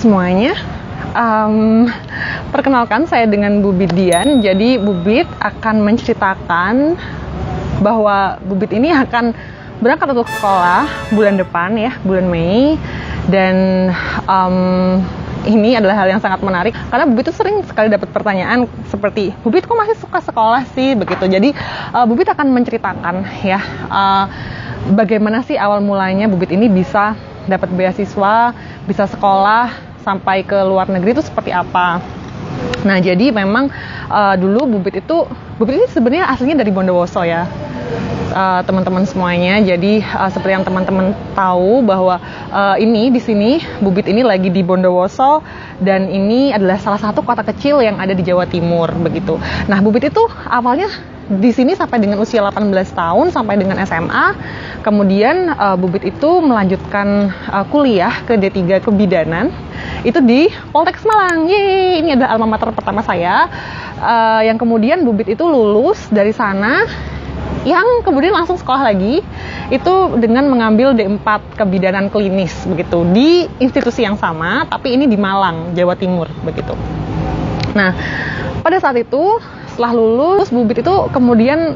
semuanya. Perkenalkan, saya dengan Bu Bit Dian. Jadi Bu Bit akan menceritakan bahwa Bu Bit ini akan berangkat untuk sekolah bulan depan ya, bulan Mei. Dan ini adalah hal yang sangat menarik karena Bu Bit itu sering sekali dapat pertanyaan seperti, Bu Bit kok masih suka sekolah sih, begitu. Jadi Bu Bit akan menceritakan ya bagaimana sih awal mulanya Bu Bit ini bisa dapat beasiswa, bisa sekolah sampai ke luar negeri itu seperti apa. Nah, jadi memang dulu Bu Bit ini sebenarnya aslinya dari Bondowoso ya, teman-teman semuanya. Jadi seperti yang teman-teman tahu bahwa ini di sini Bu Bit ini lagi di Bondowoso, dan ini adalah salah satu kota kecil yang ada di Jawa Timur begitu. Nah, Bu Bit itu awalnya di sini sampai dengan usia 18 tahun sampai dengan SMA. Kemudian Bu Bit itu melanjutkan kuliah ke D3 Kebidanan itu di Poltek Malang. Yeay, ini adalah alma mater pertama saya. Yang kemudian Bu Bit itu lulus dari sana, yang kemudian langsung sekolah lagi itu dengan mengambil D4 Kebidanan Klinis begitu di institusi yang sama, tapi ini di Malang, Jawa Timur begitu. Nah, pada saat itu setelah lulus Bu Bit itu kemudian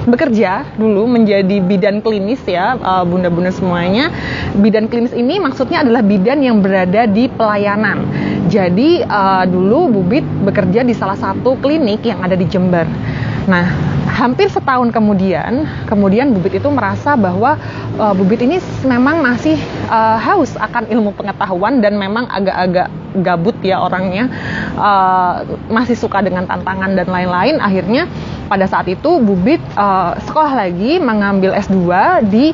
bekerja dulu menjadi bidan klinis ya, bunda-bunda semuanya. Bidan klinis ini maksudnya adalah bidan yang berada di pelayanan. Jadi dulu Bu Bit bekerja di salah satu klinik yang ada di Jember. Nah, hampir setahun kemudian Bu Bit itu merasa bahwa Bu Bit ini memang masih haus akan ilmu pengetahuan dan memang agak-agak gabut ya orangnya, masih suka dengan tantangan dan lain-lain. Akhirnya pada saat itu Bu Bit sekolah lagi, mengambil S2 di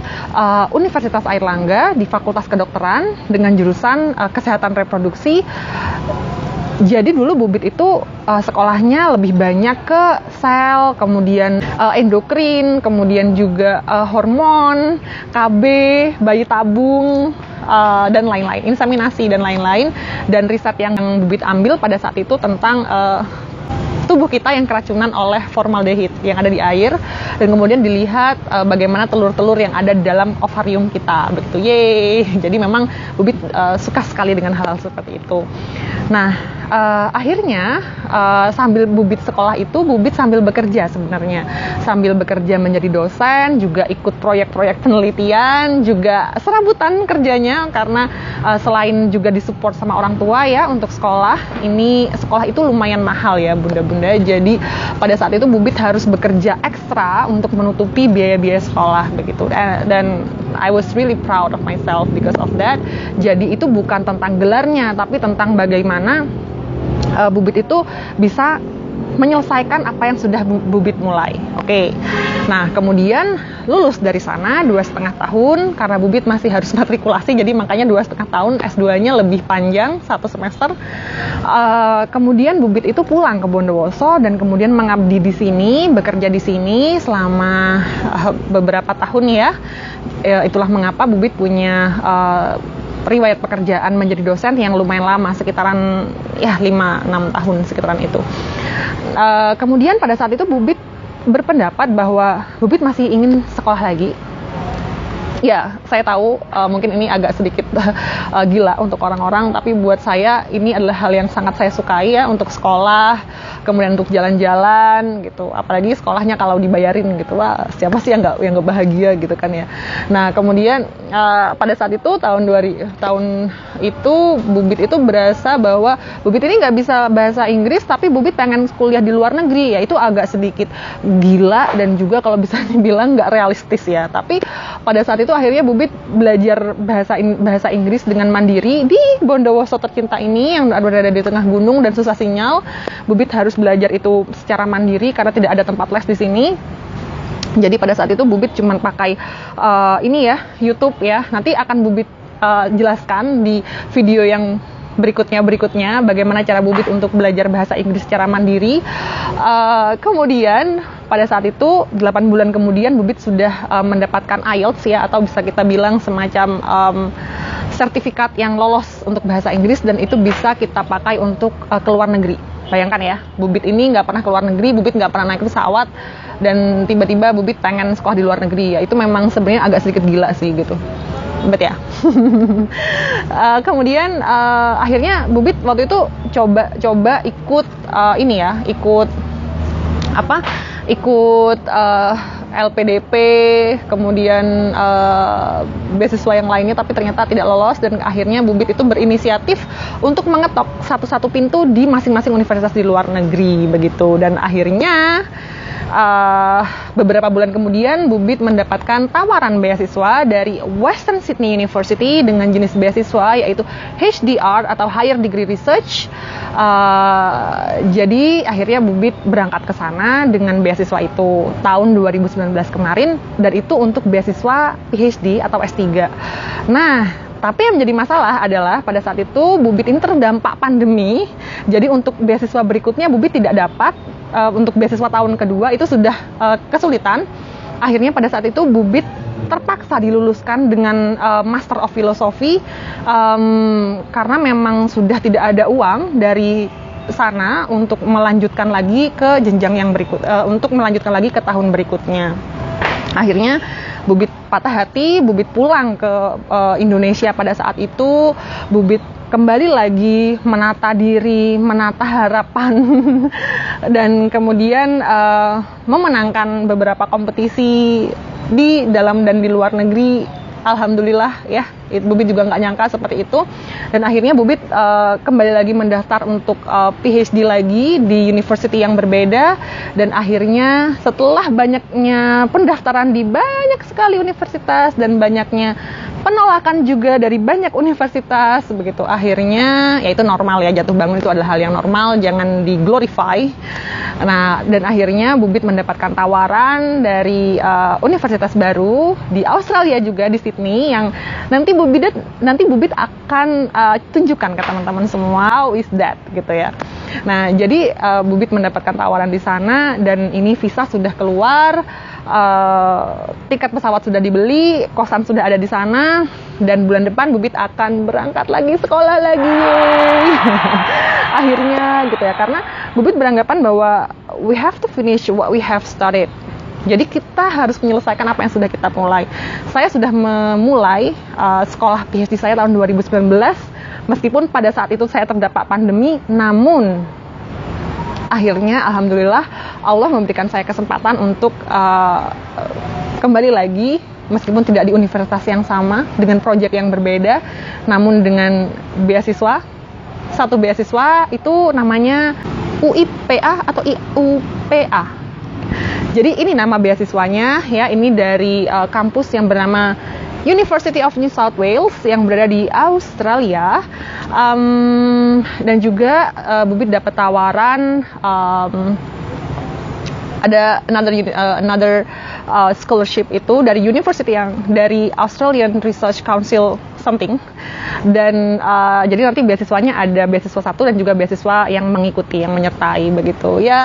Universitas Airlangga di Fakultas Kedokteran dengan jurusan Kesehatan Reproduksi. Jadi dulu Bu Bit itu sekolahnya lebih banyak ke sel, kemudian endokrin, kemudian juga hormon, KB, bayi tabung, dan lain-lain, inseminasi dan lain-lain. Dan riset yang Bu Bit ambil pada saat itu tentang tubuh kita yang keracunan oleh formaldehid yang ada di air, dan kemudian dilihat bagaimana telur-telur yang ada di dalam ovarium kita begitu. Yeay. Jadi memang Bu Bit suka sekali dengan hal-hal seperti itu. Nah, akhirnya sambil Bu Bit sekolah itu, Bu Bit sambil bekerja sebenarnya. Sambil bekerja menjadi dosen, juga ikut proyek-proyek penelitian, juga serabutan kerjanya karena selain juga disupport sama orang tua ya untuk sekolah. Ini sekolah itu lumayan mahal ya bunda-bunda. Jadi pada saat itu Bu Bit harus bekerja ekstra untuk menutupi biaya-biaya sekolah begitu. Dan I was really proud of myself because of that. Jadi itu bukan tentang gelarnya, tapi tentang bagaimana Bu Bit itu bisa menyelesaikan apa yang sudah Bu Bit mulai. Oke. Nah, kemudian lulus dari sana 2,5 tahun karena Bu Bit masih harus matrikulasi, jadi makanya 2,5 tahun, S2-nya lebih panjang 1 semester. Kemudian Bu Bit itu pulang ke Bondowoso dan kemudian mengabdi di sini, bekerja di sini selama beberapa tahun ya. Itulah mengapa Bu Bit punya riwayat pekerjaan menjadi dosen yang lumayan lama, sekitaran ya 5-6 tahun sekitaran itu. Kemudian pada saat itu Bu Bit berpendapat bahwa Bu Bit masih ingin sekolah lagi. Ya, saya tahu mungkin ini agak sedikit gila untuk orang-orang, tapi buat saya ini adalah hal yang sangat saya sukai ya, untuk sekolah, kemudian untuk jalan-jalan gitu. Apalagi sekolahnya kalau dibayarin gitu, wah siapa sih yang nggak bahagia gitu kan ya. Nah, kemudian pada saat itu tahun itu Bu Bit itu berasa bahwa Bu Bit ini nggak bisa bahasa Inggris, tapi Bu Bit pengen kuliah di luar negeri. Ya itu agak sedikit gila dan juga kalau bisa dibilang nggak realistis ya. Tapi pada saat itu akhirnya Bu Bit belajar bahasa Inggris dengan mandiri di Bondowoso tercinta ini yang berada di tengah gunung dan susah sinyal. Bu Bit harus belajar itu secara mandiri karena tidak ada tempat les di sini. Jadi pada saat itu Bu Bit cuma pakai ini ya, YouTube ya. Nanti akan Bu Bit jelaskan di video yang berikutnya bagaimana cara Bu Bit untuk belajar bahasa Inggris secara mandiri. Kemudian pada saat itu 8 bulan kemudian Bu Bit sudah mendapatkan IELTS ya, atau bisa kita bilang semacam sertifikat yang lolos untuk bahasa Inggris, dan itu bisa kita pakai untuk ke luar negeri. Bayangkan ya, Bu Bit ini nggak pernah ke luar negeri, Bu Bit nggak pernah naik pesawat, dan tiba-tiba Bu Bit pengen sekolah di luar negeri. Ya itu memang sebenarnya agak sedikit gila sih gitu. bet ya. Kemudian akhirnya Bubit waktu itu coba ikut ikut LPDP, kemudian beasiswa yang lainnya, tapi ternyata tidak lolos, dan akhirnya Bubit itu berinisiatif untuk mengetok satu-satu pintu di masing-masing universitas di luar negeri begitu. Dan akhirnya beberapa bulan kemudian Bubit mendapatkan tawaran beasiswa dari Western Sydney University dengan jenis beasiswa yaitu HDR atau Higher Degree Research. Jadi akhirnya Bubit berangkat ke sana dengan beasiswa itu tahun 2019 kemarin, dan itu untuk beasiswa PhD atau S3. Nah, tapi yang menjadi masalah adalah pada saat itu Bubit ini terdampak pandemi. Jadi untuk beasiswa berikutnya Bubit tidak dapat. Untuk beasiswa tahun kedua itu sudah kesulitan. Akhirnya pada saat itu Bubit terpaksa diluluskan dengan Master of Philosophy karena memang sudah tidak ada uang dari sana untuk melanjutkan lagi ke jenjang yang untuk melanjutkan lagi ke tahun berikutnya. Akhirnya Bubit patah hati, Bubit pulang ke Indonesia pada saat itu. Bubit kembali lagi menata diri, menata harapan, dan kemudian memenangkan beberapa kompetisi di dalam dan di luar negeri. Alhamdulillah ya, Bubit juga nggak nyangka seperti itu. Dan akhirnya Bubit kembali lagi mendaftar untuk PhD lagi di university yang berbeda. Dan akhirnya setelah banyaknya pendaftaran di banyak sekali universitas dan banyaknya penolakan juga dari banyak universitas begitu, akhirnya ya itu normal ya, jatuh bangun itu adalah hal yang normal, jangan diglorify. Nah, dan akhirnya Bubit mendapatkan tawaran dari universitas baru di Australia juga, di Sydney, yang nanti Bubit akan tunjukkan ke teman-teman semua how is that gitu ya. Nah, jadi Bubit mendapatkan tawaran di sana, dan ini visa sudah keluar, tiket pesawat sudah dibeli, kosan sudah ada di sana, dan bulan depan Bubit akan berangkat lagi sekolah lagi. Akhirnya gitu ya, karena Bubit beranggapan bahwa we have to finish what we have started. Jadi kita harus menyelesaikan apa yang sudah kita mulai. Saya sudah memulai sekolah PhD saya tahun 2019, meskipun pada saat itu saya terdampak pandemi, namun akhirnya alhamdulillah Allah memberikan saya kesempatan untuk kembali lagi, meskipun tidak di universitas yang sama, dengan proyek yang berbeda, namun dengan beasiswa. Satu beasiswa itu namanya UIPA atau IUPA. Jadi ini nama beasiswanya ya, ini dari kampus yang bernama University of New South Wales yang berada di Australia. Dan juga Bubit dapat tawaran ada another scholarship itu dari university yang dari Australian Research Council something, dan jadi nanti beasiswanya ada beasiswa 1 dan juga beasiswa yang mengikuti, yang menyertai begitu ya.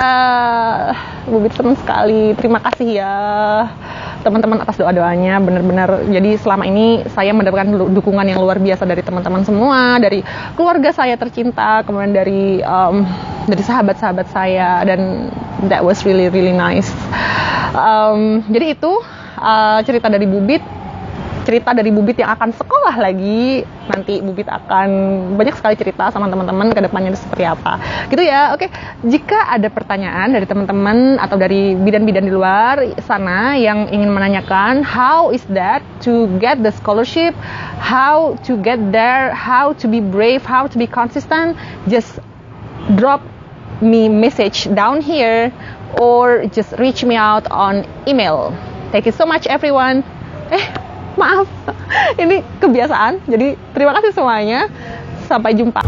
Bubit senang sekali, terima kasih ya teman-teman atas doa-doanya, benar-benar. Jadi selama ini saya mendapatkan dukungan yang luar biasa dari teman-teman semua, dari keluarga saya tercinta, kemudian dari sahabat-sahabat saya, dan that was really nice. Jadi itu cerita dari Bubit yang akan sekolah lagi. Nanti Bubit akan banyak sekali cerita sama teman-teman ke depannya seperti apa gitu ya. Oke, jika ada pertanyaan dari teman-teman atau dari bidan-bidan di luar sana yang ingin menanyakan how is that to get the scholarship, how to get there, how to be brave, how to be consistent, just drop me message down here or just reach me out on email. Thank you so much everyone. Maaf, ini kebiasaan. Jadi terima kasih semuanya. Sampai jumpa.